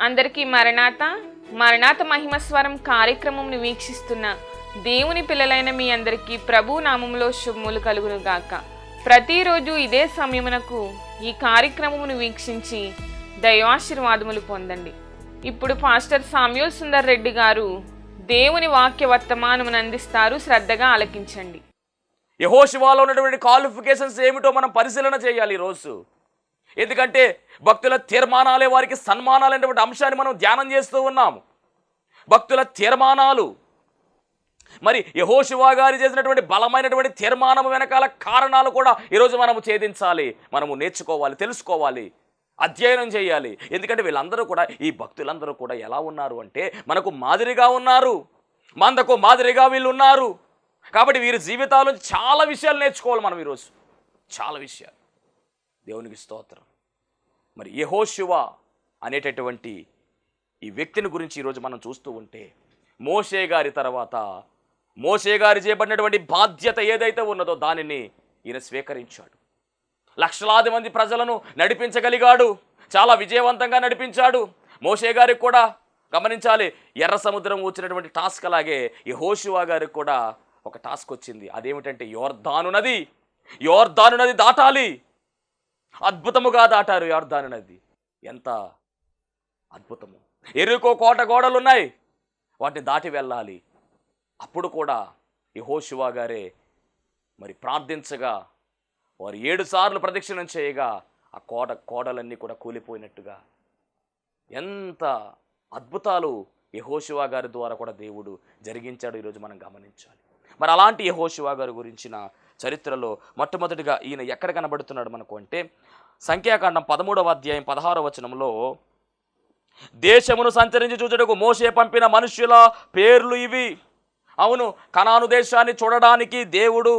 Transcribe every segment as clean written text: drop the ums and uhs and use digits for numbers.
అందరికీ మరణాత మరణాత మహిమస్వరం కార్యక్రమంను వీక్షిస్తున్న దేవుని పిల్లలైన మీ అందరికీ ప్రభు నామములో శుభములు కలుగును గాక. ప్రతిరోజు ఇదే సమయమునకు ఈ కార్యక్రమమును వీక్షించి దైవాశీర్వాదములు పొందండి. ఇప్పుడు పాస్టర్ సామ్యూల్ సుందర్ రెడ్డి గారు దేవుని వాక్య వర్తమానమును అందిస్తారు. శ్రద్ధగా ఆలకించండి. యెహోషువలో ఉన్నటువంటి క్వాలిఫికేషన్స్ ఏమిటో మనం పరిశీలన చేయాలి ఈరోజు. ఎందుకంటే భక్తుల తీర్మానాలే వారికి సన్మానాలైనటువంటి అంశాన్ని మనం ధ్యానం చేస్తూ ఉన్నాము. భక్తుల తీర్మానాలు, మరి యెహోషువ గారు చేసినటువంటి బలమైనటువంటి తీర్మానం వెనకాల కారణాలు కూడా ఈరోజు మనము ఛేదించాలి, మనము నేర్చుకోవాలి, తెలుసుకోవాలి, అధ్యయనం చేయాలి. ఎందుకంటే వీళ్ళందరూ కూడా, ఈ భక్తులందరూ కూడా ఎలా ఉన్నారు అంటే మనకు మాదిరిగా ఉన్నారు, మందకు మాదిరిగా వీళ్ళు ఉన్నారు. కాబట్టి వీరి జీవితాలు చాలా విషయాలు నేర్చుకోవాలి మనం ఈరోజు, చాలా విషయాలు. దేవునికి స్తోత్రం. మరి యెహోషువ అనేటటువంటి ఈ వ్యక్తిని గురించి ఈరోజు మనం చూస్తూ ఉంటే, మోషే గారి తర్వాత మోషే గారి చేయబడినటువంటి బాధ్యత ఏదైతే ఉన్నదో దానిని ఈయన స్వీకరించాడు. లక్షలాది మంది ప్రజలను నడిపించగలిగాడు, చాలా విజయవంతంగా నడిపించాడు. మోషే గారికి కూడా గమనించాలి, ఎర్ర సముద్రం వచ్చినటువంటి టాస్క్ అలాగే యెహోషువ గారికి కూడా ఒక టాస్క్ వచ్చింది. అదేమిటంటే యోర్దాను నది దాటాలి. అద్భుతముగా దాటారు యోర్దాను నది. ఎంత అద్భుతము! ఎరుకో కోట గోడలు ఉన్నాయి, వాటిని దాటి వెళ్ళాలి. అప్పుడు కూడా యెహోషువ గారే మరి ప్రార్థించగా, వారు 7 సార్లు ప్రదక్షిణం చేయగా ఆ కోడలన్నీ కూడా కూలిపోయినట్టుగా, ఎంత అద్భుతాలు యెహోషువ గారి ద్వారా కూడా దేవుడు జరిగించాడు ఈరోజు మనం గమనించాలి. మరి అలాంటి యెహోషువ గారి గురించిన చరిత్రలో మొట్టమొదటిగా ఈయన ఎక్కడ కనబడుతున్నాడు మనకు అంటే, సంఖ్యాకాండం 13వ అధ్యాయం 16వ వచనంలో, దేశమును సంచరించి చూచుటకు మోషే పంపిన మనుష్యుల పేర్లు ఇవి. అవును, కనాను దేశాన్ని చూడడానికి దేవుడు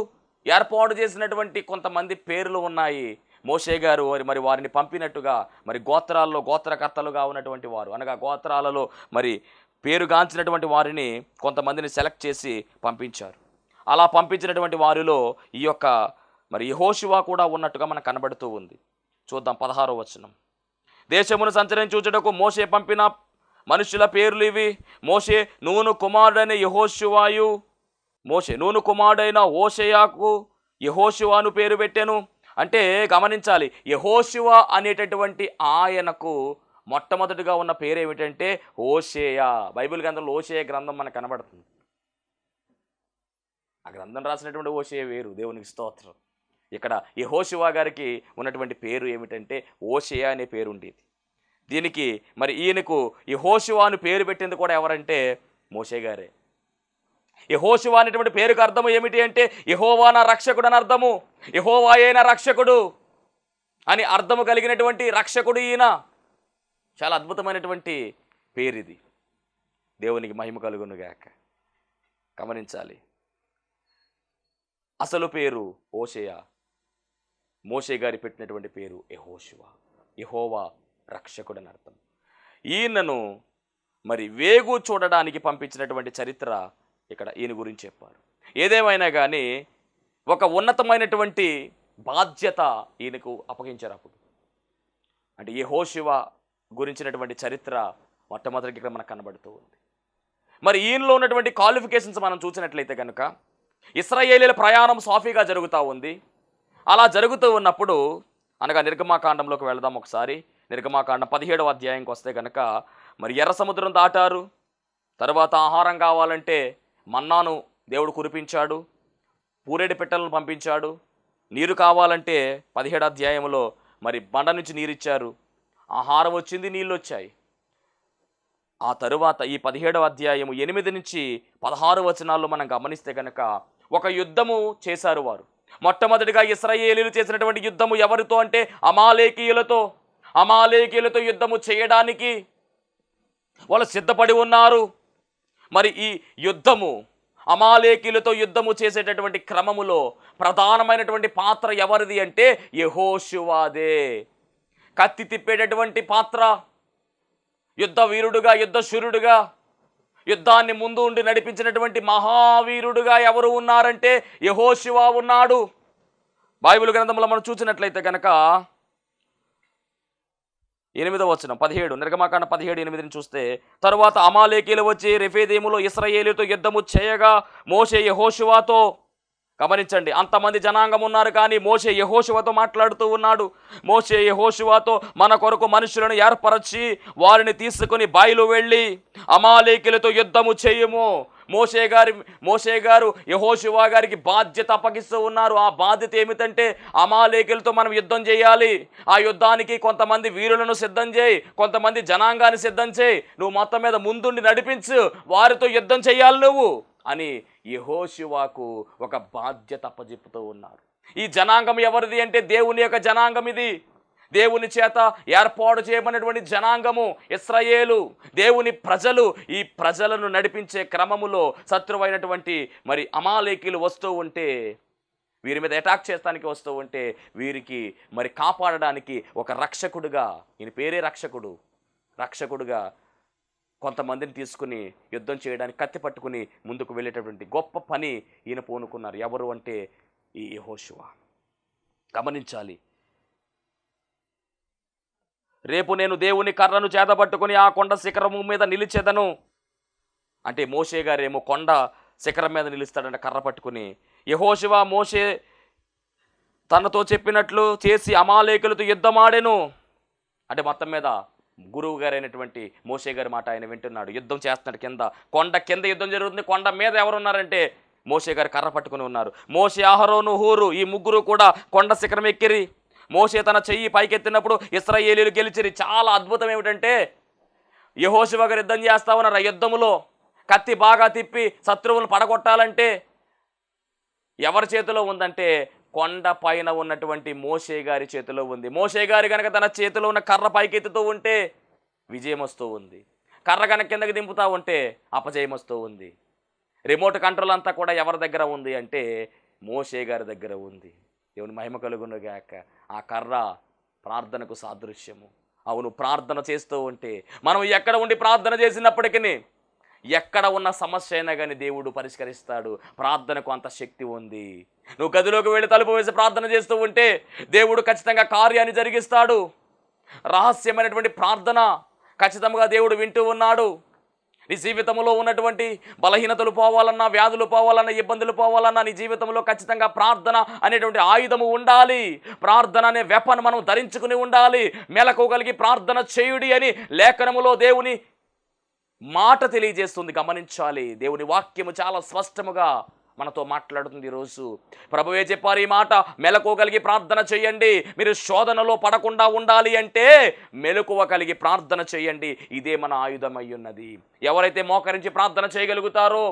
ఏర్పాటు చేసినటువంటి కొంతమంది పేర్లు ఉన్నాయి. మోషే గారు మరి వారిని పంపినట్టుగా, మరి గోత్రాల్లో గోత్రకర్తలుగా ఉన్నటువంటి వారు, అనగా గోత్రాలలో మరి పేరుగాంచినటువంటి వారిని కొంతమందిని సెలెక్ట్ చేసి పంపించారు. అలా పంపించినటువంటి వారిలో ఈ యొక్క మరి యెహోషువ కూడా ఉన్నట్టుగా మనకు కనబడుతూ ఉంది. చూద్దాం 16వ వచనం. దేశమును సంచరించి చూచుటకు మోషే పంపిన మనుషుల పేర్లు ఇవి. మోషే నూను కుమారుడైన యెహోషువాయు, మోషే నూను కుమారుడైన హోషేయకు యెహోషువను పేరు పెట్టెను. అంటే గమనించాలి, యెహోషువ అనేటటువంటి ఆయనకు మొట్టమొదటిగా ఉన్న పేరు ఏమిటంటే హోషేయ. బైబిల్ గ్రంథంలో హోషేయ గ్రంథం మనకు కనబడుతుంది. ఆ గ్రంథం రాసినటువంటి హోషేయ వేరు, దేవునికి స్తోత్రం. ఇక్కడ యెహోషువ గారికి ఉన్నటువంటి పేరు ఏమిటంటే హోషేయ అనే పేరు ఉండేది. దీనికి మరి ఈయనకు యెహోషువ అని పేరు పెట్టింది కూడా ఎవరంటే మోషే గారే. యెహోషువ అనేటువంటి పేరుకు అర్థము ఏమిటి అంటే, యెహోవా నా రక్షకుడు అని అర్థము. యెహోవాయే నా రక్షకుడు అని అర్థము కలిగినటువంటి రక్షకుడు ఈయన. చాలా అద్భుతమైనటువంటి పేరు ఇది. దేవునికి మహిమ కలుగునుగాక. గమనించాలి, అసలు పేరు హోషేయ, మోషే గారి పెట్టినటువంటి పేరు యెహోషువ. యెహోవా రక్షకుడు అని అర్థం. ఈయనను మరి వేగు చూడడానికి పంపించినటువంటి చరిత్ర ఇక్కడ ఈయన గురించి చెప్పారు. ఏదేమైనా కానీ ఒక ఉన్నతమైనటువంటి బాధ్యత ఈయనకు అప్పగించారు అప్పుడు. అంటే యెహోషువ గురించినటువంటి చరిత్ర మొట్టమొదటికి ఇక్కడ మనకు కనబడుతూ ఉంది. మరి ఈయనలో ఉన్నటువంటి క్వాలిఫికేషన్స్ మనం చూసినట్లయితే కనుక, ఇశ్రాయేలీల ప్రయాణం సాఫీగా జరుగుతూ ఉంది. అలా జరుగుతూ ఉన్నప్పుడు, అనగా నిర్గమాకాండంలోకి వెళదాం ఒకసారి. నిర్గమాకాండం 17వ అధ్యాయంకి వస్తే కనుక, మరి ఎర్ర సముద్రం దాటారు. తర్వాత ఆహారం కావాలంటే మన్నాను దేవుడు కురిపించాడు, పూరేడు పెట్టెలను పంపించాడు. నీరు కావాలంటే 17వ అధ్యాయంలో మరి బండ నుంచి నీరిచ్చారు. ఆహారం వచ్చింది, నీళ్ళు వచ్చాయి. ఆ తరువాత ఈ 17వ అధ్యాయము 8 నుంచి 16 వచనాల్లో మనం గమనిస్తే కనుక, ఒక యుద్ధము చేశారు వారు. మొట్టమొదటిగా ఇశ్రాయేలీయులు చేసినటువంటి యుద్ధము ఎవరితో అంటే అమాలేకీయులతో యుద్ధము చేయడానికి వాళ్ళు సిద్ధపడి ఉన్నారు. మరి ఈ యుద్ధము, అమాలేకీయులతో యుద్ధము చేసేటటువంటి క్రమములో ప్రధానమైనటువంటి పాత్ర ఎవరిది అంటే యెహోషువాదే. కత్తి తిప్పేటటువంటి పాత్ర, యుద్ధ వీరుడుగా, యుద్ధ శూరుడుగా, యుద్ధాన్ని ముందు ఉండి నడిపించినటువంటి మహావీరుడుగా ఎవరు ఉన్నారంటే యెహోషువ ఉన్నాడు. బైబిల్ గ్రంథంలో మనం చూసినట్లయితే కనుక 8వ వచనం 17 నిర్గమాకాండ 17:8 చూస్తే, తరువాత అమాలేకీలు వచ్చి రెఫీదీములో ఇశ్రాయేలీయులతో యుద్ధము చేయగా మోషే యెహోషువతో, గమనించండి, అంతమంది జనాంగం ఉన్నారు కానీ మోషే యెహోషువతో మాట్లాడుతూ ఉన్నాడు. మోషే యెహోషువతో, మన కొరకు మనుషులను ఏర్పరచి వారిని తీసుకుని బాయిలో వెళ్ళి అమాలేకీలతో యుద్ధము చేయము. మోషే గారు యెహోషువ గారికి బాధ్యత అప్పగిస్తూ ఉన్నారు. ఆ బాధ్యత ఏమిటంటే అమాలేకీలతో మనం యుద్ధం చేయాలి. ఆ యుద్ధానికి కొంతమంది వీరులను సిద్ధం చేయి, కొంతమంది జనాంగాన్ని సిద్ధం చేయి, నువ్వు మొత్తం మీద ముందుండి నడిపించు, వారితో యుద్ధం చేయాలి నువ్వు అని యెహోషువకు ఒక బాధ్యత అప్పచెప్పుతూ ఉన్నారు. ఈ జనాంగం ఎవరిది అంటే దేవుని యొక్క జనాంగం. ఇది దేవుని చేత ఏర్పాటు చేయబడినటువంటి జనాంగము ఇశ్రాయేలు, దేవుని ప్రజలు. ఈ ప్రజలను నడిపించే క్రమములో శత్రువైనటువంటి మరి అమాలేకీలు వస్తూ ఉంటే, వీరి మీద అటాక్ చేయడానికి వస్తూ ఉంటే, వీరికి మరి కాపాడడానికి ఒక రక్షకుడుగా, ఈయన పేరే రక్షకుడుగా కొంతమందిని తీసుకుని యుద్ధం చేయడానికి కత్తి పట్టుకుని ముందుకు వెళ్ళేటటువంటి గొప్ప పని ఈయన పూనుకున్నారు. ఎవరు అంటే ఈ యెహోషువ. గమనించాలి, రేపు నేను దేవుని కర్రను చేతబట్టుకుని ఆ కొండ శిఖరము మీద నిలిచెదను అంటే మోషే గారేమో కొండ శిఖరం మీద నిలుస్తాడంటే కర్ర పట్టుకుని. యెహోషువ మోషే తనతో చెప్పినట్లు చేసి అమాలేకులతో యుద్ధమాడెను అంటే మొత్తం మీద గురువు గారైనటువంటి మోషే గారి మాట ఆయన వింటున్నాడు. యుద్ధం చేస్తున్నాడు. కొండ కింద యుద్ధం జరుగుతుంది. కొండ మీద ఎవరున్నారంటే మోషే గారు కర్ర పట్టుకుని ఉన్నారు. మోషే, అహరోను, హూరు ఈ ముగ్గురు కూడా కొండ శిఖరం ఎక్కిరి. మోషే తన చెయ్యి పైకెత్తినప్పుడు ఇశ్రాయేలీయులు గెలిచిరి. చాలా అద్భుతం ఏమిటంటే యెహోషువ గారు యుద్ధం చేస్తా ఉన్నారు. ఆ యుద్ధములో కత్తి బాగా తిప్పి శత్రువులను పడగొట్టాలంటే ఎవరి చేతిలో ఉందంటే కొండ పైన ఉన్నటువంటి మోషే గారి చేతిలో ఉంది. మోషే గారి కనుక తన చేతిలో ఉన్న కర్ర పైకెత్తుతూ ఉంటే విజయం వస్తూ ఉంది. కర్ర కనుక కిందకి దింపుతూ ఉంటే అపజయం వస్తూ ఉంది. రిమోట్ కంట్రోల్ అంతా కూడా ఎవరి దగ్గర ఉంది అంటే మోషే గారి దగ్గర ఉంది. దేవుని మహిమ కలుగునుగాక. ఆ కర్ర ప్రార్థనకు సాదృశ్యము. అవును, ప్రార్థన చేస్తూ ఉంటే మనం ఎక్కడ ఉండి ప్రార్థన చేసినప్పటికీ ఎక్కడ ఉన్న సమస్య అయినా కానీ దేవుడు పరిష్కరిస్తాడు. ప్రార్థనకు అంత శక్తి ఉంది. నువ్వు గదిలోకి వెళ్ళి తలుపు వేసి ప్రార్థన చేస్తూ ఉంటే దేవుడు ఖచ్చితంగా కార్యాన్ని జరిగిస్తాడు. రహస్యమైనటువంటి ప్రార్థన ఖచ్చితంగా దేవుడు వింటూ ఉన్నాడు. నీ జీవితంలో ఉన్నటువంటి బలహీనతలు పోవాలన్నా, వ్యాధులు పోవాలన్నా, ఇబ్బందులు పోవాలన్నా నీ జీవితంలో ఖచ్చితంగా ప్రార్థన అనేటువంటి ఆయుధము ఉండాలి. ప్రార్థన అనే వెపన్ మనం ధరించుకుని ఉండాలి. మెలకువగలిగి ప్రార్థన చేయుడి అని లేఖనములో దేవుని మాట తెలియజేస్తుంది. గమనించాలి, దేవుని వాక్యము చాలా స్పష్టముగా మనతో మాట్లాడుతుంది. ఈరోజు ప్రభువే చెప్పారు ఈ మాట, మెలకువ కలిగి ప్రార్థన చేయండి. మీరు శోధనలో పడకుండా ఉండాలి అంటే మెలకువ కలిగి ప్రార్థన చేయండి. ఇదే మన ఆయుధం అయ్యున్నది. ఎవరైతే మోకరించి ప్రార్థన చేయగలుగుతారో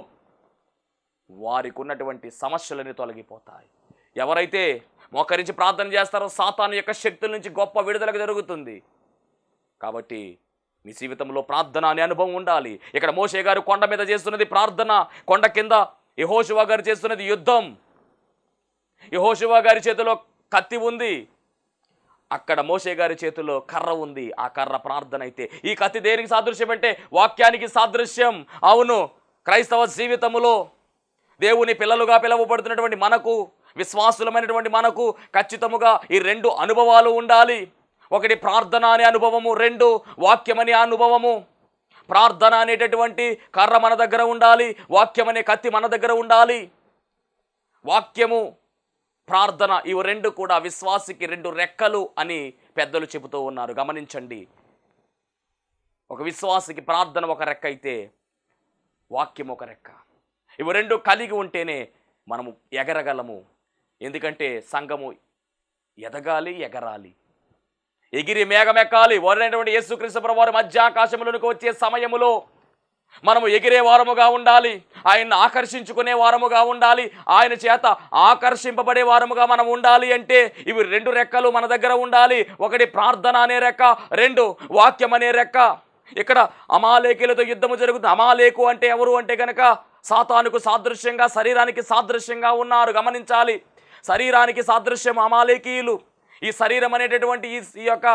వారికి ఉన్నటువంటి సమస్యలన్నీ తొలగిపోతాయి. ఎవరైతే మోకరించి ప్రార్థన చేస్తారో సాతాను యొక్క శక్తుల నుంచి గొప్ప విడుదల జరుగుతుంది. కాబట్టి మీ జీవితంలో ప్రార్థన అనే అనుభవం ఉండాలి. ఇక్కడ మోషే గారు కొండ మీద చేస్తున్నది ప్రార్థన, కొండ కింద యెహోషువ గారు చేస్తున్నది యుద్ధం. యెహోషువ గారి చేతిలో కత్తి ఉంది, అక్కడ మోషే గారి చేతిలో కర్ర ఉంది. ఆ కర్ర ప్రార్థన అయితే ఈ కత్తి దేనికి సాదృశ్యం అంటే వాక్యానికి సాదృశ్యం. అవును, క్రైస్తవ జీవితములో దేవుని పిల్లలుగా పిలువబడుతున్నటువంటి మనకు, విశ్వాసులమైనటువంటి మనకు ఖచ్చితముగా ఈ రెండు అనుభవాలు ఉండాలి. ఒకటి ప్రార్థన అనే అనుభవము, రెండు వాక్యం అనే అనుభవము. ప్రార్థన అనేటటువంటి కర్ర మన దగ్గర ఉండాలి, వాక్యం అనే కత్తి మన దగ్గర ఉండాలి. వాక్యము, ప్రార్థన ఇవి రెండు కూడా విశ్వాసికి రెండు రెక్కలు అని పెద్దలు చెబుతూ ఉన్నారు. గమనించండి, ఒక విశ్వాసికి ప్రార్థన ఒక రెక్క అయితే వాక్యం ఒక రెక్క. ఇవి రెండు కలిగి ఉంటేనే మనము ఎగరగలము. ఎందుకంటే సంఘము ఎదగాలి, ఎగరాలి, ఎగిరి మేఘమెక్కాలి. వారైనటువంటి యేసుక్రీస్తు ప్రభువు వారు మధ్యాకాశములోనికి వచ్చే సమయములో మనము ఎగిరే వారముగా ఉండాలి, ఆయన్ని ఆకర్షించుకునే వారముగా ఉండాలి, ఆయన చేత ఆకర్షింపబడే వారముగా మనం ఉండాలి. అంటే ఇవి రెండు రెక్కలు మన దగ్గర ఉండాలి. ఒకటి ప్రార్థన అనే రెక్క, రెండు వాక్యం అనే రెక్క. ఇక్కడ అమాలేకీలతో యుద్ధము జరుగుతుంది. అమాలేకు అంటే ఎవరు అంటే కనుక సాతానుకు సాదృశ్యంగా, శరీరానికి సాదృశ్యంగా ఉన్నారు. గమనించాలి, శరీరానికి సాదృశ్యం అమాలేకీయులు. ఈ శరీరం అనేటటువంటి ఈ యొక్క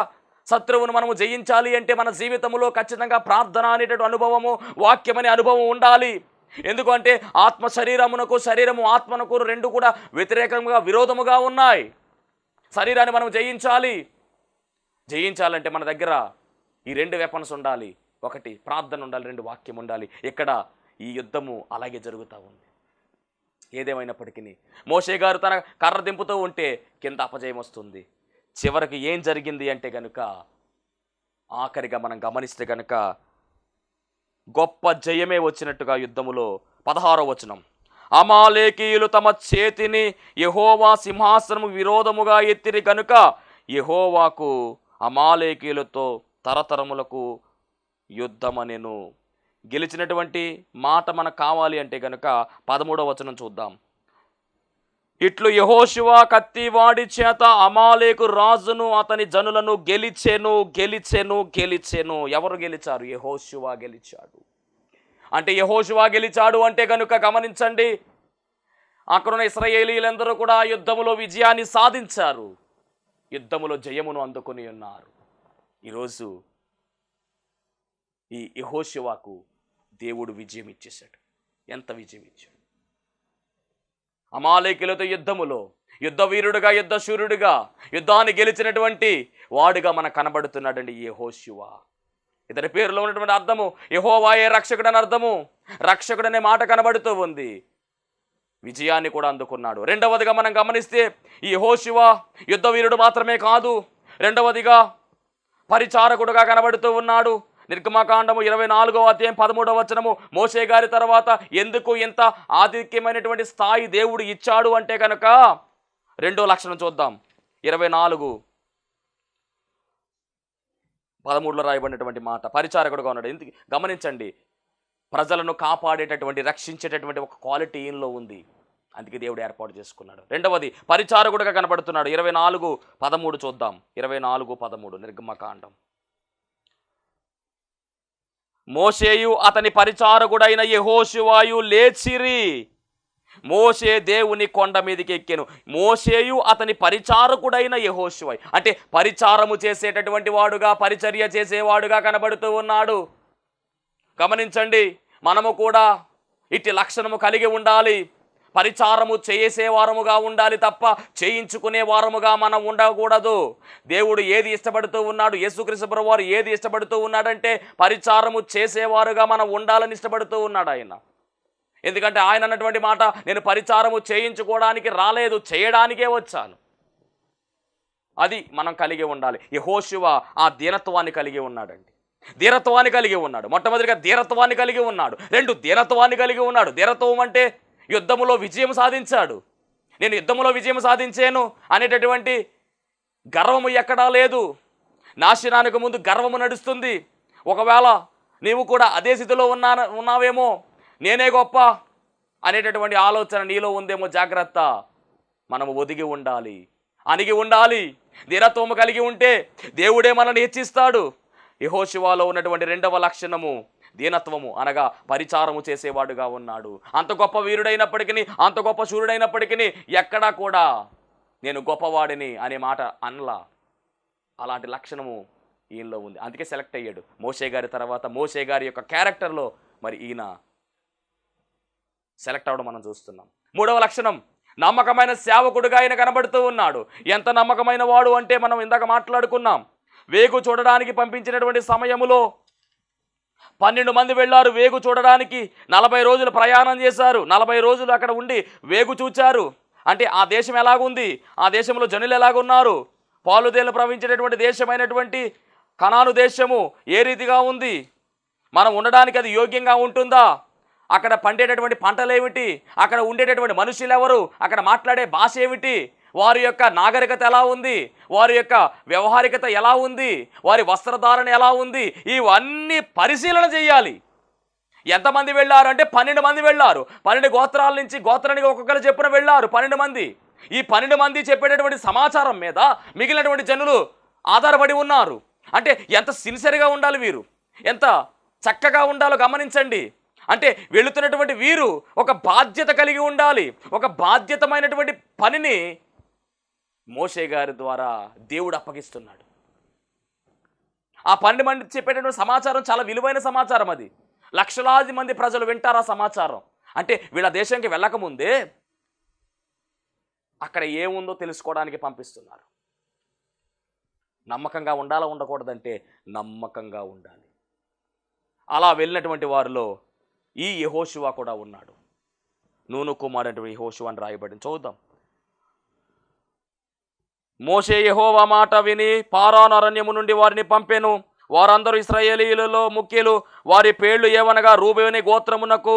శత్రువును మనము జయించాలి అంటే మన జీవితంలో ఖచ్చితంగా ప్రార్థన అనేటటువంటి అనుభవము, వాక్యం అనే అనుభవం ఉండాలి. ఎందుకంటే ఆత్మ శరీరమునకు, శరీరము ఆత్మనకు రెండు కూడా వ్యతిరేకంగా, విరోధముగా ఉన్నాయి. శరీరాన్ని మనం జయించాలంటే మన దగ్గర ఈ 2 వెపన్స్ ఉండాలి. ఒకటి ప్రార్థన ఉండాలి, 2 వాక్యం ఉండాలి. ఇక్కడ ఈ యుద్ధము అలాగే జరుగుతూ ఉంది. ఏదేమైనప్పటికీ మోషే గారు తన కర్ర దింపుతూ ఉంటే కింద అపజయం వస్తుంది. చివరికి ఏం జరిగింది అంటే గనుక, ఆఖరిగా మనం గమనిస్తే గనుక గొప్ప జయమే వచ్చినట్టుగా యుద్ధములో 16వ వచనం, అమాలేకీయులు తమ చేతిని యెహోవా సింహాసనము విరోధముగా ఎత్తిరి కనుక యెహోవాకు అమాలేకీయులతో తరతరములకు యుద్ధమనెను. గెలిచినటువంటి మాట మనకు కావాలి అంటే కనుక 13వ వచనం చూద్దాం. ఇట్లు యెహోషువ కత్తి వాడి చేత అమాలేకు రాజును అతని జనులను గెలిచెను. ఎవరు గెలిచారు? యెహోషువ గెలిచాడు. అంటే యెహోషువ గెలిచాడు అంటే కనుక గమనించండి, అక్కడున్న ఇశ్రాయేలీయులందరూ కూడా యుద్ధములో విజయాన్ని సాధించారు, యుద్ధములో జయమును అందుకొని ఉన్నారు. ఈరోజు ఈ యెహోషువకు దేవుడు విజయం ఇచ్చేశాడు. ఎంత విజయం ఇచ్చాడు! అమాలేకీయులతో యుద్ధములో యుద్ధ వీరుడుగా, యుద్ధ శూరుడుగా, యుద్ధాన్ని గెలిచినటువంటి వాడుగా మనకు కనబడుతున్నాడండి ఈ యెహోషువ. ఇతని పేరులో ఉన్నటువంటి అర్థము యెహోవాయే రక్షకుడు అని అర్థము. రక్షకుడు అనే మాట కనబడుతూ ఉంది. విజయాన్ని కూడా అందుకున్నాడు. రెండవదిగా మనం గమనిస్తే ఈ యెహోషువ యుద్ధ వీరుడు మాత్రమే కాదు, రెండవదిగా పరిచారకుడుగా కనబడుతూ ఉన్నాడు. నిర్గమకాండము 24వ అధ్యాయం 13వ వచనము, మోషే గారి తర్వాత ఎందుకు ఇంత ఆధిక్యమైనటువంటి స్థాయి దేవుడు ఇచ్చాడు అంటే కనుక రెండో లక్షణం చూద్దాం. 24:13లో రాయబడినటువంటి మాట, పరిచారకుడుగా ఉన్నాడు. ఎందుకు గమనించండి, ప్రజలను కాపాడేటటువంటి, రక్షించేటటువంటి ఒక క్వాలిటీ ఈయనలో ఉంది. అందుకే దేవుడు ఏర్పాటు చేసుకున్నాడు. రెండవది పరిచారకుడుగా కనబడుతున్నాడు. 24:13 చూద్దాం. 24:13 నిర్గమకాండం. మోషేయు అతని పరిచారకుడైన యెహోషువాయు లేచిరి. మోషే దేవుని కొండ మీదకి ఎక్కెను. మోషేయు అతని పరిచారకుడైన యెహోషువ అంటే పరిచారము చేసేటటువంటి వాడుగా, పరిచర్య చేసేవాడుగా కనబడుతూ ఉన్నాడు. గమనించండి, మనము కూడా ఇట్టి లక్షణము కలిగి ఉండాలి. పరిచారము చేసేవారముగా ఉండాలి తప్ప చేయించుకునే వారముగా మనం ఉండకూడదు. దేవుడు ఏది ఇష్టపడుతూ ఉన్నాడు, యేసుక్రీస్తు ప్రభువారు ఏది ఇష్టపడుతూ ఉన్నాడంటే పరిచారము చేసేవారుగా మనం ఉండాలని ఇష్టపడుతూ ఉన్నాడు ఆయన. ఎందుకంటే ఆయన అన్నటువంటి మాట, నేను పరిచారము చేయించుకోవడానికి రాలేదు, చేయడానికే వచ్చాను. అది మనం కలిగి ఉండాలి. యెహోషువ ఆ దీనత్వాన్ని కలిగి ఉన్నాడండి. ధీరత్వాన్ని కలిగి ఉన్నాడు. మొట్టమొదటిగా ధీరత్వాన్ని కలిగి ఉన్నాడు. 2 దీనత్వాన్ని కలిగి ఉన్నాడు. ధీరత్వం అంటే యుద్ధములో విజయం సాధించాడు. నేను యుద్ధములో విజయం సాధించాను అనేటటువంటి గర్వము ఎక్కడా లేదు. నాశనానికి ముందు గర్వము నడుస్తుంది. ఒకవేళ నీవు కూడా అదే స్థితిలో ఉన్నావేమో, నేనే గొప్ప అనేటటువంటి ఆలోచన నీలో ఉందేమో, జాగ్రత్త. మనము ఒదిగి ఉండాలి, అణిగి ఉండాలి. ధీరత్వము కలిగి ఉంటే దేవుడే మనల్ని హెచ్చిస్తాడు. యెహోషువలో ఉన్నటువంటి రెండవ లక్షణము దీనత్వము, అనగా పరిచారము చేసేవాడుగా ఉన్నాడు. అంత గొప్ప వీరుడైనప్పటికీ, అంత గొప్ప శూరుడైనప్పటికీ ఎక్కడా కూడా నేను గొప్పవాడిని అనే మాట అనలా. అలాంటి లక్షణము ఈయనలో ఉంది. అందుకే సెలెక్ట్ అయ్యాడు. మోషే గారి తర్వాత మోషే గారి యొక్క క్యారెక్టర్లో మరి ఈయన సెలెక్ట్ అవ్వడం మనం చూస్తున్నాం. 3వ లక్షణం, నమ్మకమైన సేవకుడుగా ఆయన కనబడుతూ ఉన్నాడు. ఎంత నమ్మకమైన వాడు అంటే మనం ఇందాక మాట్లాడుకున్నాం. వేగు చూడడానికి పంపించినటువంటి సమయములో 12 మంది వెళ్ళారు వేగు చూడడానికి. 40 రోజులు ప్రయాణం చేశారు. 40 రోజులు అక్కడ ఉండి వేగు చూచారు. అంటే ఆ దేశం ఎలాగుంది, ఆ దేశంలో జనులు ఎలాగున్నారు, పాలుదేలు ప్రవహించేటటువంటి దేశమైనటువంటి కనాను దేశము ఏ రీతిగా ఉంది, మనం ఉండడానికి అది యోగ్యంగా ఉంటుందా, అక్కడ పండేటటువంటి పంటలు ఏమిటి, అక్కడ ఉండేటటువంటి మనుషులు ఎవరు, అక్కడ మాట్లాడే భాష ఏమిటి, వారి యొక్క నాగరికత ఎలా ఉంది, వారి యొక్క వ్యవహారికత ఎలా ఉంది, వారి వస్త్రధారణ ఎలా ఉంది, ఇవన్నీ పరిశీలన చేయాలి. ఎంతమంది వెళ్ళారు అంటే 12 మంది వెళ్ళారు. 12 గోత్రాల నుంచి గోత్రానికి ఒక్కొక్కరు చెప్పున వెళ్ళారు 12 మంది. ఈ 12 మంది చెప్పేటటువంటి సమాచారం మీద మిగిలినటువంటి జనులు ఆధారపడి ఉన్నారు. అంటే ఎంత సిన్సియర్గా ఉండాలి వీరు, ఎంత చక్కగా ఉండాలో గమనించండి. అంటే వెళుతున్నటువంటి వీరు ఒక బాధ్యత కలిగి ఉండాలి. ఒక బాధ్యతమైనటువంటి పనిని మోషే గారి ద్వారా దేవుడు అప్పగిస్తున్నాడు. ఆ 12 మంది చెప్పేటటువంటి సమాచారం చాలా విలువైన సమాచారం. అది లక్షలాది మంది ప్రజలు వింటారు ఆ సమాచారం. అంటే వీళ్ళ దేశానికి వెళ్ళకముందే అక్కడ ఏముందో తెలుసుకోవడానికి పంపిస్తున్నారు. నమ్మకంగా ఉండాలా ఉండకూడదంటే నమ్మకంగా ఉండాలి. అలా వెళ్ళినటువంటి వారిలో ఈ యెహోషువ కూడా ఉన్నాడు. నూను కుమారుడైనటువంటి యెహోషువ అని రాయబడింది. చూద్దాం. మోషే యెహోవా మాట విని పారాను అరణ్యము నుండి వారిని పంపెను. వారందరూ ఇశ్రాయేలీయులలో ముఖ్యులు. వారి పేర్లు ఏమనగా, రూబేని గోత్రమునకు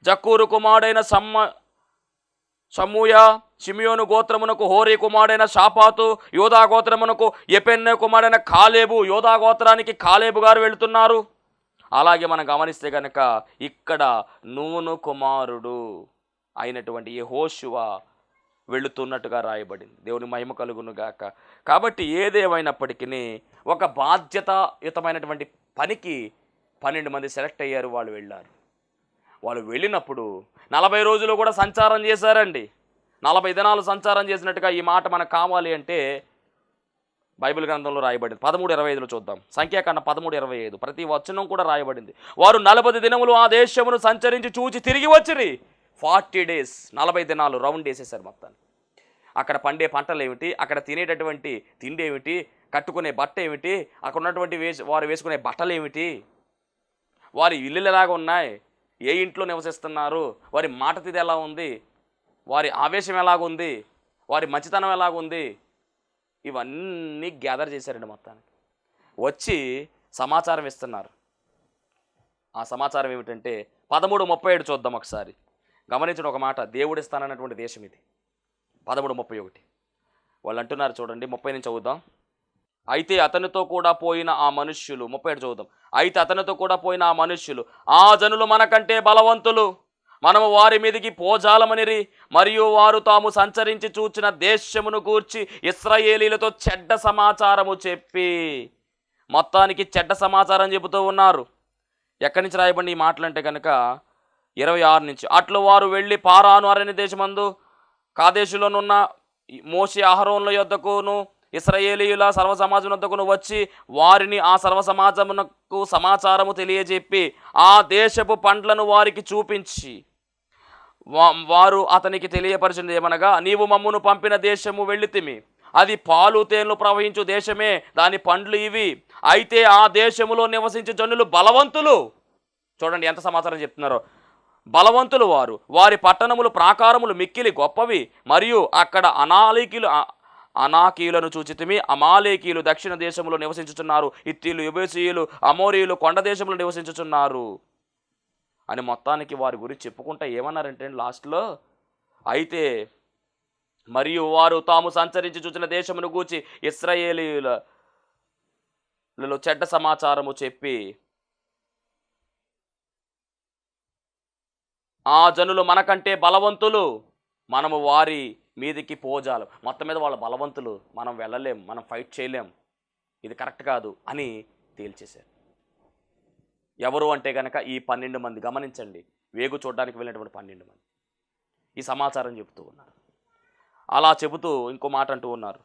జక్కూరు కుమారుడైన షమ్మూయ, షిమియోను గోత్రమునకు హోరీ కుమారుడైన షాపాతు, యోధా గోత్రమునకు ఎపెన్నె కుమారుడైన కాలేబు. యోధా గోత్రానికి కాలేబు గారు వెళుతున్నారు. అలాగే మనం గమనిస్తే కనుక ఇక్కడ నూను కుమారుడు అయినటువంటి యెహోషువ వెళుతున్నట్టుగా రాయబడింది. దేవుని మహిమ కలుగును గాక. కాబట్టి ఏదేమైనప్పటికీ ఒక బాధ్యతాయుతమైనటువంటి పనికి 12 మంది సెలెక్ట్ అయ్యారు. వాళ్ళు వెళ్ళారు. వాళ్ళు వెళ్ళినప్పుడు 40 రోజులు కూడా సంచారం చేశారండి. 40 దినాలు సంచారం చేసినట్టుగా ఈ మాట మనకు కావాలి అంటే బైబిల్ గ్రంథంలో రాయబడింది. 13:25 చూద్దాం. సంఖ్యాకాండం 13:25 ప్రతి వచనం కూడా రాయబడింది. వారు 40 దినములు ఆ దేశమును సంచరించి చూచి తిరిగి వచ్చిరి. 40 days, 40 దినాలు రౌండ్ వేసేసారు మొత్తాన్ని. అక్కడ పండే పంటలు ఏమిటి, అక్కడ తినేటటువంటి తిండి ఏమిటి, కట్టుకునే బట్ట ఏమిటి, అక్కడ ఉన్నటువంటి వారు వేసుకునే బట్టలు ఏమిటి, వారి ఇల్లులు ఎలాగ ఉన్నాయి, ఏ ఇంట్లో నివసిస్తున్నారు, వారి మాట తీరు ఎలా ఉంది, వారి ఆవేశం ఎలాగుంది, వారి మంచితనం ఎలాగుంది, ఇవన్నీ గ్యాదర్ చేశారండి మొత్తానికి. వచ్చి సమాచారం ఇస్తున్నారు. ఆ సమాచారం ఏమిటంటే 13:37 చూద్దాం ఒకసారి. గమనించడం ఒక మాట, దేవుడు ఇస్తానన్నటువంటి దేశం ఇది. 13:31 వాళ్ళు అంటున్నారు చూడండి. 30 నుంచి చదువుదాం. అయితే అతనితో కూడా పోయిన ఆ మనుష్యులు, 37 చదువుదాం. అయితే అతనితో కూడా పోయిన ఆ మనుష్యులు, ఆ జనులు మనకంటే బలవంతులు, మనము వారి మీదికి పోజాలమనిరి, మరియు వారు తాము సంచరించి చూచిన దేశమును గూర్చి ఇశ్రాయేలీలతో చెడ్డ సమాచారము చెప్పి, మొత్తానికి చెడ్డ సమాచారం చెబుతూ ఉన్నారు. ఎక్కడి నుంచి రాయబడి ఈ మాటలంటే కనుక 26 నుంచి. అట్లు వారు వెళ్ళి పారాను అరణ్య దేశమందు కాదేశులోనున్న మోషే అహరోనుల యొద్దకును ఇశ్రాయేలీయుల సర్వసమాజం వద్దకును వచ్చి వారిని ఆ సర్వసమాజమునకు సమాచారము తెలియజెప్పి ఆ దేశపు పండ్లను వారికి చూపించి వారు అతనికి తెలియపరిచినది ఏమనగా, నీవు మమ్మును పంపిన దేశము వెళ్ళితిమి, అది పాలు తేనెలు ప్రవహించు దేశమే, దాని పండ్లు ఇవి. అయితే ఆ దేశములో నివసించే జనులు బలవంతులు. చూడండి ఎంత సమాచారం చెప్తున్నారో. బలవంతులు వారు, వారి పట్టణములు ప్రాకారములు మిక్కిలి గొప్పవి, మరియు అక్కడ అనాకీయులను చూచితిమి. అమాలేకీయులు దక్షిణ దేశంలో నివసించుచున్నారు, ఇత్తీలు, యెబూసీయులు, అమోరీయులు కొండ దేశంలో నివసించుచున్నారు అని మొత్తానికి వారి గురించి చెప్పుకుంటా ఏమన్నారంటే లాస్ట్లో, అయితే మరియు వారు తాము సంచరించి చూసిన దేశమును గూర్చి ఇశ్రాయేలీయులలో చెడ్డ సమాచారము చెప్పి ఆ జనులు మనకంటే బలవంతులు, మనము వారి మీదికి పోజాలు. మొత్తం మీద వాళ్ళ బలవంతులు, మనం వెళ్ళలేం, మనం ఫైట్ చేయలేం, ఇది కరెక్ట్ కాదు అని తేల్చేశారు. ఎవరు అంటే కనుక ఈ 12 మంది. గమనించండి, వేగు చూడడానికి వెళ్ళినటువంటి 12 మంది ఈ సమాచారం చెబుతూ ఉన్నారు. అలా చెబుతూ ఇంకో మాట అంటూ ఉన్నారు,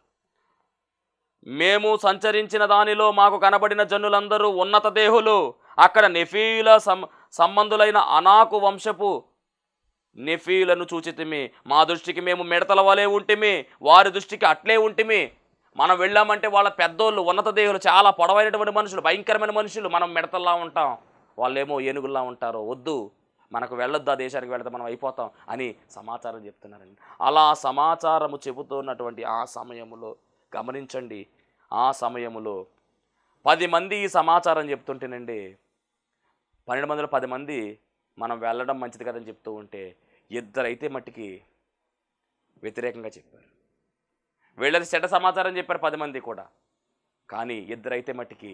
మేము సంచరించిన దానిలో మాకు కనబడిన జనులందరూ ఉన్నత దేహులు. అక్కడ నెఫీల సంబంధులైన అనాకు వంశపు నెఫీలను చూచితిమి. మా దృష్టికి మేము మిడతల వలె ఉంటిమి, వారి దృష్టికి అట్లే ఉంటిమి. మనం వెళ్ళామంటే వాళ్ళ పెద్దోళ్ళు, ఉన్నత దేహులు, చాలా పొడవైనటువంటి మనుషులు, భయంకరమైన మనుషులు. మనం మిడతల్లా ఉంటాం, వాళ్ళేమో ఏనుగుల్లా ఉంటారు. వద్దు, మనకు వెళ్ళొద్దు, ఆ దేశానికి వెళితే మనం అయిపోతాం అని సమాచారం చెప్తున్నారండి. అలా సమాచారము చెబుతున్నటువంటి ఆ సమయములో గమనించండి, ఆ సమయములో 10 మంది ఈ సమాచారం చెప్తుంటేనండి, 12 మందిలో 10 మంది మనం వెళ్ళడం మంచిది కదని చెప్తూ ఉంటే 2 అయితే మట్టికి వ్యతిరేకంగా చెప్పారు. వీళ్ళది చెడ్డ సమాచారం చెప్పారు 10 మంది కూడా, కానీ 2 అయితే మట్టికి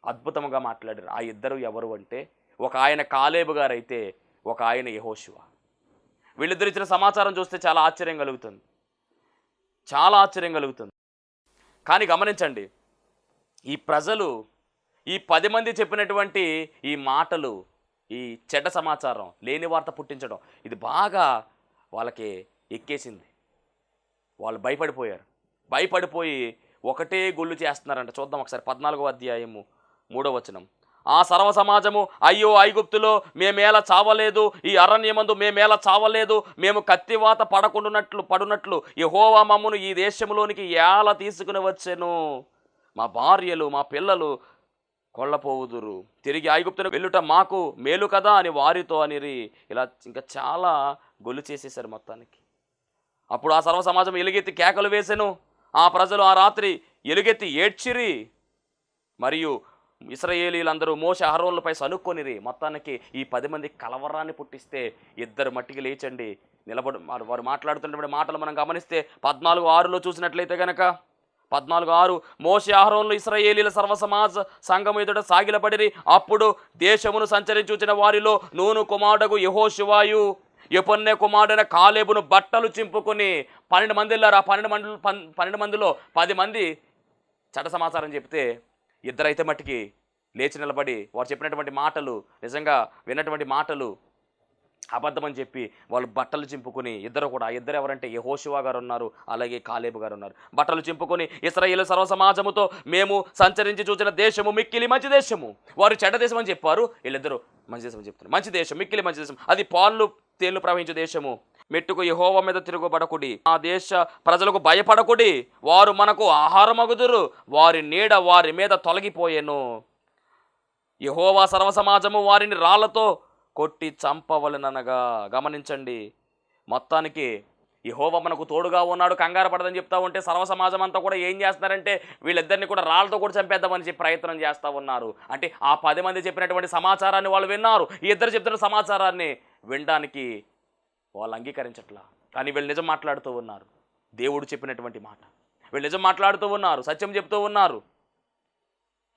అద్భుతంగా మాట్లాడారు. ఆ 2 ఎవరు అంటే, ఒక ఆయన కాలేబు గారు అయితే ఒక ఆయన యెహోషువ. వీళ్ళిద్దరు ఇచ్చిన సమాచారం చూస్తే చాలా ఆశ్చర్యం కలుగుతుంది, చాలా ఆశ్చర్యం కలుగుతుంది. కానీ గమనించండి, ఈ ప్రజలు ఈ 10 మంది చెప్పినటువంటి ఈ మాటలు, ఈ చెడ్డ సమాచారం, లేని వార్త పుట్టించడం, ఇది బాగా వాళ్ళకి ఎక్కేసింది. వాళ్ళు భయపడిపోయారు. భయపడిపోయి ఒకటే గొల్లు చేస్తున్నారంట. చూద్దాం ఒకసారి 14వ అధ్యాయము 3వ వచనం. ఆ సర్వ సమాజము, అయ్యో ఐగుప్తులో మేమేలా చావలేదు, ఈ అరణ్యమందు మేమేలా చావలేదు, మేము కత్తివాత పడునట్లు యెహోవా మమ్మును ఈ దేశంలోనికి ఎలా తీసుకుని వచ్చెను. మా భార్యలు మా పిల్లలు కొల్లపోవుదురు, తిరిగి ఐగుప్తును వెళ్ళుట మాకు మేలు కదా అని వారితో అనిరి. ఇలా ఇంకా చాలా గొల్లు చేసేశారు మొత్తానికి. అప్పుడు ఆ సర్వ సమాజం ఎలుగెత్తి కేకలు వేసెను. ఆ ప్రజలు ఆ రాత్రి ఎలుగెత్తి ఏడ్చిరి. మరియు ఇశ్రాయేలీలందరూ మోషే అహరోనులపై సనుక్కొనిరి. మొత్తానికి ఈ 10 మంది కలవరాన్ని పుట్టిస్తే 2 మట్టికి లేచండి నిలబడి వారు మాట్లాడుతున్నటువంటి మాటలు మనం గమనిస్తే 14:6లో చూసినట్లయితే కనుక 14:6 మోషే అహరోనులు ఇశ్రాయేలీల సర్వసమాజ సంఘము ఎదుట సాగిలపడిరి. అప్పుడు దేశమును సంచరించుచిన వారిలో నూను కుమారుడగు యెహోషువాయు యెఫున్నె కుమారుడైన కాలేబును బట్టలు చింపుకొని 12 మంది వెళ్ళారు. ఆ 12 మందిలో 10 మంది చట సమాచారం చెప్తే 2 అయితే మట్టికి లేచి నిలబడి వారు చెప్పినటువంటి మాటలు, నిజంగా విన్నటువంటి మాటలు అబద్ధమని చెప్పి వాళ్ళు బట్టలు చింపుకొని ఇద్దరు ఎవరంటే యెహోషువ గారు ఉన్నారు, అలాగే కాలేబు గారు ఉన్నారు. బట్టలు చింపుకొని ఇశ్రాయేలు సర్వసమాజముతో మేము సంచరించి చూసిన దేశము మిక్కిలి మంచి దేశము. వారు చెడ్డ దేశం అని చెప్పారు, వీళ్ళిద్దరూ మంచి దేశం అని చెప్తున్నారు. మంచి దేశం, మిక్కిలి మంచి దేశం, అది పాలు తేళ్లు ప్రవహించే దేశము. మెట్టుకు యెహోవా మీద తిరుగుబడకుడి, ఆ దేశ ప్రజలకు భయపడకుడి, వారు మనకు ఆహారమగుదురు, వారి నీడ వారి మీద తొలగిపోయెను. యెహోవా సర్వసమాజము వారిని రాళ్లతో కొట్టి చంపవలెననగా. గమనించండి, మొత్తానికి యెహోవా మనకు తోడుగా ఉన్నాడు, కంగారు పడదని చెప్తా ఉంటే సర్వసమాజం అంతా కూడా ఏం చేస్తున్నారంటే వీళ్ళిద్దరిని కూడా రాళ్లతో కూడా చంపేద్దామని చెప్పి ప్రయత్నం చేస్తూ ఉన్నారు. అంటే ఆ 10 మంది చెప్పినటువంటి సమాచారాన్ని వాళ్ళు విన్నారు, ఈ ఇద్దరు చెప్తున్న సమాచారాన్ని వినడానికి వాళ్ళు అంగీకరించట్లా. కానీ వీళ్ళు నిజం మాట్లాడుతూ ఉన్నారు, దేవుడు చెప్పినటువంటి మాట వీళ్ళు నిజం మాట్లాడుతూ ఉన్నారు, సత్యం చెప్తూ ఉన్నారు.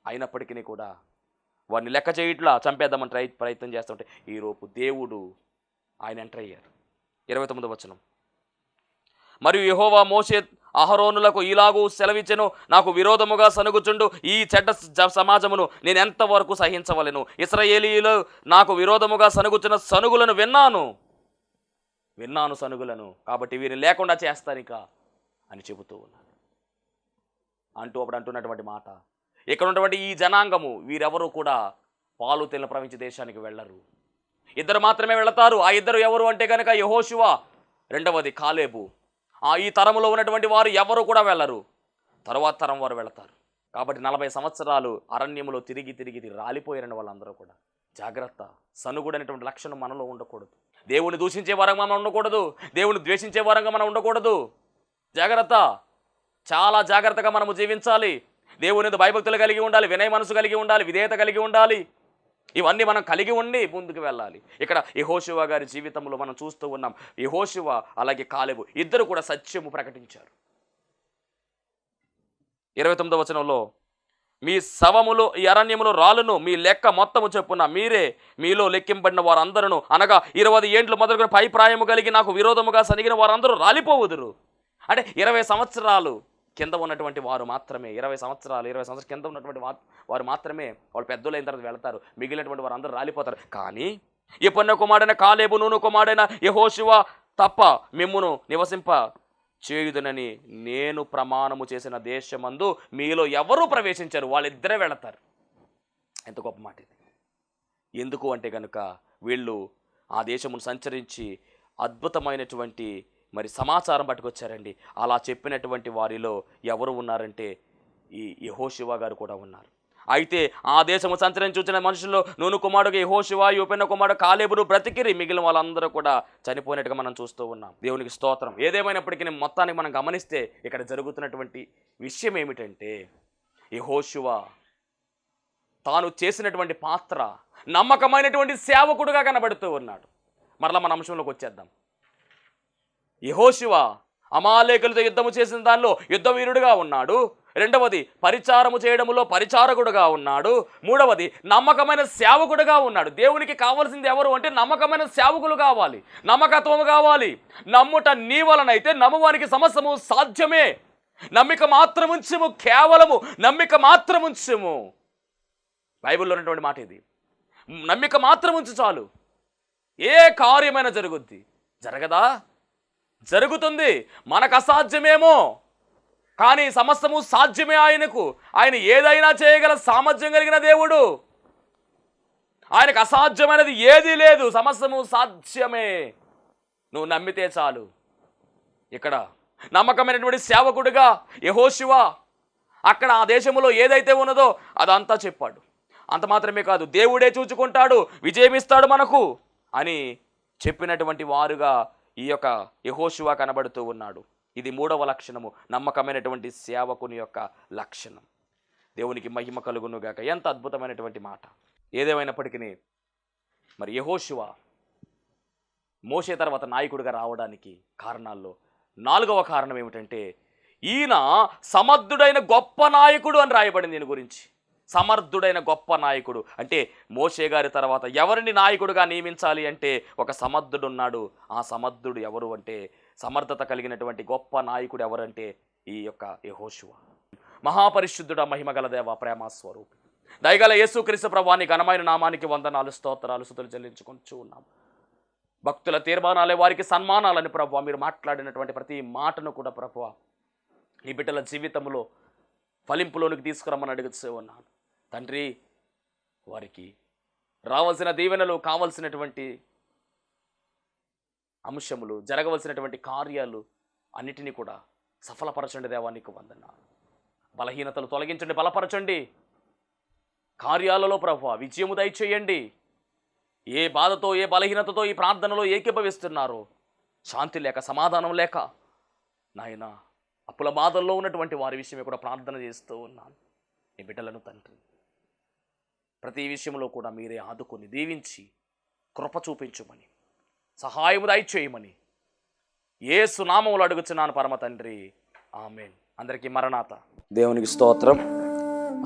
అయినప్పటికీ కూడా వారిని లెక్క చేయట్లా, చంపేద్దామని ప్రయత్నం చేస్తుంటే ఈరోపు దేవుడు ఆయన ఎంటర్ అయ్యారు. 29వ వచనం, మరియు యెహోవా మోషే అహరోనులకు ఇలాగూ సెలవిచ్చెను, నాకు విరోధముగా సనుగుచుండు ఈ చెడ్డ సమాజమును నేను ఎంతవరకు సహించవలెను? ఇశ్రాయేలీయులు నాకు విరోధముగా సనుగుచున్న సనుగులను విన్నాను సనుగులను, కాబట్టి వీరిని లేకుండా చేస్తానిక అని చెబుతూ ఉన్నాను. అప్పుడు అంటున్నటువంటి మాట, ఇక్కడ ఉన్నటువంటి ఈ జనాంగము వీరెవరూ కూడా పాలు తేనెలు ప్రవహించే దేశానికి వెళ్ళరు. 2 మాత్రమే వెళతారు. ఆ 2 ఎవరు అంటే కనుక యెహోషువ, రెండవది కాలేబు. ఈ తరములో ఉన్నటువంటి వారు ఎవరు కూడా వెళ్ళరు, తరువాత తరం వారు వెళతారు. కాబట్టి 40 సంవత్సరాలు అరణ్యములో తిరిగి రాలిపోయారని వాళ్ళందరూ కూడా. జాగ్రత్త, సనుగుడనేటువంటి లక్షణం మనలో ఉండకూడదు. దేవుని దూషించే వారంగా మనం ఉండకూడదు, దేవుని ద్వేషించే వారంగా మనం ఉండకూడదు. జాగ్రత్త, చాలా జాగ్రత్తగా మనము జీవించాలి. దేవుని మీద భయభక్తులు కలిగి ఉండాలి, వినయ మనసు కలిగి ఉండాలి, విధేయత కలిగి ఉండాలి. ఇవన్నీ మనం కలిగి ఉండి ముందుకు వెళ్ళాలి. ఇక్కడ యెహోషువ గారి జీవితంలో మనం చూస్తూ ఉన్నాం, యెహోషువ అలాగే కాలేబు ఇద్దరు కూడా సత్యము ప్రకటించారు. 29వ వచనంలో, మీ శవములు ఈ అరణ్యములో రాలును, మీ లెక్క మొత్తము చెప్పున మీలో లెక్కింపడిన వారందరూ, అనగా 20 ఏండ్లు మొదలుకొని పై ప్రాయము కలిగి నాకు విరోధముగా సనిగిన వారందరూ రాలిపోవుదురు. అంటే 20 సంవత్సరాలు కింద ఉన్నటువంటి వారు మాత్రమే, 20 సంవత్సరాలు కింద ఉన్నటువంటి వారు మాత్రమే వాళ్ళు పెద్దోళ్ళైన తర్వాత వెళతారు. మిగిలినటువంటి వారు అందరూ రాలిపోతారు. కానీ యెఫున్నె కుమారుడైన కాలేబు, నూను కుమారుడైన యెహోషువ తప్ప మిమ్మును నివసింప చేయుదునని నేను ప్రమాణము చేసిన దేశమందు మీలో ఎవరూ ప్రవేశించారు, వాళ్ళిద్దరే వెళతారు. ఎంత గొప్ప మాట ఇది! ఎందుకు అంటే కనుక వీళ్ళు ఆ దేశమును సంచరించి అద్భుతమైనటువంటి సమాచారం పట్టుకొచ్చారండి. అలా చెప్పినటువంటి వారిలో ఎవరు ఉన్నారంటే ఈ యెహోషువ గారు కూడా ఉన్నారు. అయితే ఆ దేశము సంచరించి చూసిన మనుషుల్లో నూను కుమారుడు యెహోషువ, యెఫున్నె కుమారుడు కాలేబును బ్రతికిరి, మిగిలిన వాళ్ళందరూ కూడా చనిపోయినట్టుగా మనం చూస్తూ ఉన్నాం. దేవునికి స్తోత్రం. ఏదేమైనప్పటికీ మొత్తానికి మనం గమనిస్తే ఇక్కడ జరుగుతున్నటువంటి విషయం ఏమిటంటే, యెహోషువ తాను చేసినటువంటి పాత్ర నమ్మకమైనటువంటి సేవకుడుగా కనబడుతూ ఉన్నాడు. మరలా మన అంశంలోకి వచ్చేద్దాం. యెహోషువ అమాలేకులతో యుద్ధము చేసిన దానిలో యుద్ధవీరుడుగా ఉన్నాడు. రెండవది పరిచారము చేయడంలో పరిచారకుడుగా ఉన్నాడు. మూడవది నమ్మకమైన సేవకుడుగా ఉన్నాడు. దేవునికి కావాల్సింది ఎవరు అంటే నమ్మకమైన సేవకులు కావాలి, నమ్మకత్వము కావాలి. నమ్ముట నీ వలనైతే నమ్మువానికి సమస్తము సాధ్యమే. నమ్మిక మాత్రముంచుము, కేవలము నమ్మిక మాత్రముంచుము. బైబిల్లో ఉన్నటువంటి మాట ఇది. నమ్మిక మాత్రముంచు చాలు, ఏ కార్యమైనా జరుగుద్ది. జరగదా? జరుగుతుంది. మనకు అసాధ్యమేమో, కానీ సమస్తము సాధ్యమే ఆయనకు. ఆయన ఏదైనా చేయగల సామర్థ్యం కలిగిన దేవుడు. ఆయనకు అసాధ్యమైనది ఏదీ లేదు, సమస్తము సాధ్యమే. నువ్వు నమ్మితే చాలు. ఇక్కడ నమ్మకమైనటువంటి సేవకుడిగా యెహోషువ అక్కడ ఆ దేశంలో ఏదైతే ఉన్నదో అదంతా చెప్పాడు. అంత మాత్రమే కాదు, దేవుడే చూచుకుంటాడు, విజయమిస్తాడు మనకు అని చెప్పినటువంటి వారుగా ఈ యొక్క యెహోషువ కనబడుతూ ఉన్నాడు. ఇది 3వ లక్షణము, నమ్మకమైనటువంటి సేవకుని యొక్క లక్షణం. దేవునికి మహిమ కలుగునుగాక. ఎంత అద్భుతమైనటువంటి మాట. ఏదేమైనప్పటికీ మరి యెహోషువ మోషే తర్వాత నాయకుడిగా రావడానికి కారణాల్లో 4వ కారణం ఏమిటంటే, ఈయన సమర్థుడైన గొప్ప నాయకుడు అని రాయబడింది దీని గురించి. సమర్థుడైన గొప్ప నాయకుడు అంటే మోషే గారి తర్వాత ఎవరిని నాయకుడిగా నియమించాలి అంటే ఒక సమర్థుడు ఉన్నాడు. ఆ సమర్థుడు ఎవరు అంటే, సమర్థత కలిగినటువంటి గొప్ప నాయకుడు ఎవరంటే ఈ యొక్క యెహోషువ. మహాపరిశుద్ధుడ, మహిమగల దేవ, ప్రేమ స్వరూపి, దయగల యేసుక్రీస్తు ప్రభువాని ఘనమైన నామానికి వందనాలు, స్తోత్రాలు, స్తుతులు చెల్లించుకుంటూ ఉన్నాం. భక్తుల తీర్మానాలే వారికి సన్మానాలని ప్రభువా, మీరు మాట్లాడినటువంటి ప్రతి మాటను కూడా ప్రభువా ఈ బిడ్డల జీవితంలో ఫలింపులోనికి తీసుకురమ్మని అడుగుతూ ఉన్నాను తండ్రి. వారికి రావాల్సిన దీవెనలు, కావలసినటువంటి అంశములు, జరగవలసినటువంటి కార్యాలు అన్నిటినీ కూడా సఫలపరచండి దేవా, నీకు వందనాలు. బలహీనతలు తొలగించండి, బలపరచండి. కార్యాలలో ప్రభువా విజయము దయచేయండి. ఏ బాధతో, ఏ బలహీనతతో ఈ ప్రార్థనలో ఏకీభవిస్తున్నారో, శాంతి లేక, సమాధానం లేక నాయన అప్పుల బాధల్లో ఉన్నటువంటి వారి విషయమే కూడా ప్రార్థన చేస్తూ ఉన్నాను. ఈ బిడ్డలను తండ్రి ప్రతి విషయంలో కూడా మీరే ఆదుకొని దీవించి కృప చూపించుమని, సహాయము దయచేయమని యేసు నామములో అడుగుచున్నాను పరమ తండ్రి, ఆమేన్. అందరికీ మరణాత. దేవునికి స్తోత్రం.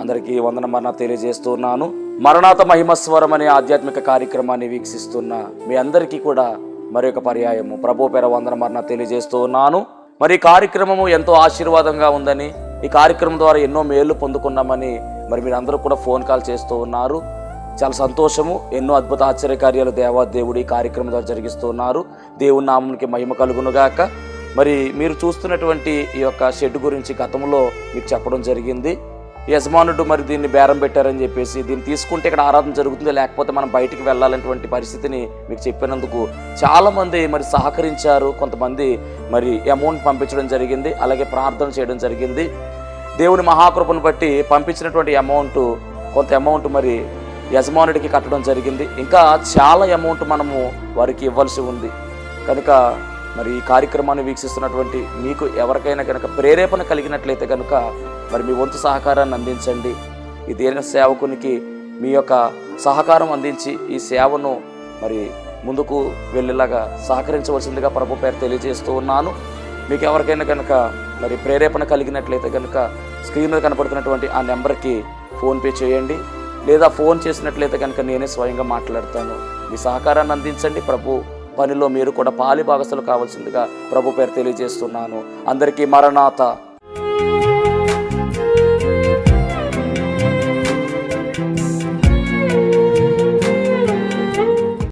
అందరికీ వందన మరణాత తెలియజేస్తూ ఉన్నాను. మరణాత మహిమస్వరం అనే ఆధ్యాత్మిక కార్యక్రమాన్ని వీక్షిస్తున్న మీ అందరికీ కూడా మరి ఒక పర్యాయము ప్రభు పేర వందన మరణాత తెలియజేస్తూ ఉన్నాను. మరి ఈ కార్యక్రమము ఎంతో ఆశీర్వాదంగా ఉందని, ఈ కార్యక్రమం ద్వారా ఎన్నో మేళ్లు పొందుకున్నామని మరి మీరు అందరూ కూడా ఫోన్ కాల్ చేస్తూ ఉన్నారు. చాలా సంతోషము. ఎన్నో అద్భుత ఆశ్చర్యకార్యాలు దేవాదేవుడు ఈ కార్యక్రమం ద్వారా జరిగిస్తూ ఉన్నారు. దేవుని నామమునికి మహిమ కలుగునుగాక. మరి మీరు చూస్తున్నటువంటి ఈ యొక్క షెడ్ గురించి గతంలో మీకు చెప్పడం జరిగింది. యజమానుడు మరి దీన్ని బేరం పెట్టారని చెప్పేసి, దీన్ని తీసుకుంటే ఇక్కడ ఆరాధన జరుగుతుంది, లేకపోతే మనం బయటికి వెళ్ళాలనేటువంటి పరిస్థితిని మీకు చెప్పినందుకు చాలామంది మరి సహకరించారు. కొంతమంది మరి అమౌంట్ పంపించడం జరిగింది, అలాగే ప్రార్థన చేయడం జరిగింది. దేవుని మహాకృపను బట్టి పంపించినటువంటి అమౌంట్, కొంత అమౌంట్ మరి యజమానుడికి కట్టడం జరిగింది. ఇంకా చాలా అమౌంట్ మనము వారికి ఇవ్వాల్సి ఉంది. కనుక మరి ఈ కార్యక్రమాన్ని వీక్షిస్తున్నటువంటి మీకు ఎవరికైనా కనుక ప్రేరేపణ కలిగినట్లయితే కనుక మరి మీ వంతు సహకారాన్ని అందించండి. ఈ దీన సేవకునికి మీ యొక్క సహకారం అందించి ఈ సేవను మరి ముందుకు వెళ్ళేలాగా సహకరించవలసిందిగా ప్రభు పేరు తెలియజేస్తూ ఉన్నాను. మీకు ఎవరికైనా కనుక మరి ప్రేరేపణ కలిగినట్లయితే కనుక స్క్రీన్ మీద కనపడుతున్నటువంటి ఆ నెంబర్కి ఫోన్పే చేయండి, లేదా ఫోన్ చేసినట్లయితే కనుక నేనే స్వయంగా మాట్లాడతాను. మీ సహకారాన్ని అందించండి. ప్రభు పనిలో మీరు కూడా పాలి భాగస్తులు కావాల్సిందిగా ప్రభు పేరు తెలియజేస్తున్నాను. అందరికీ మరణాత.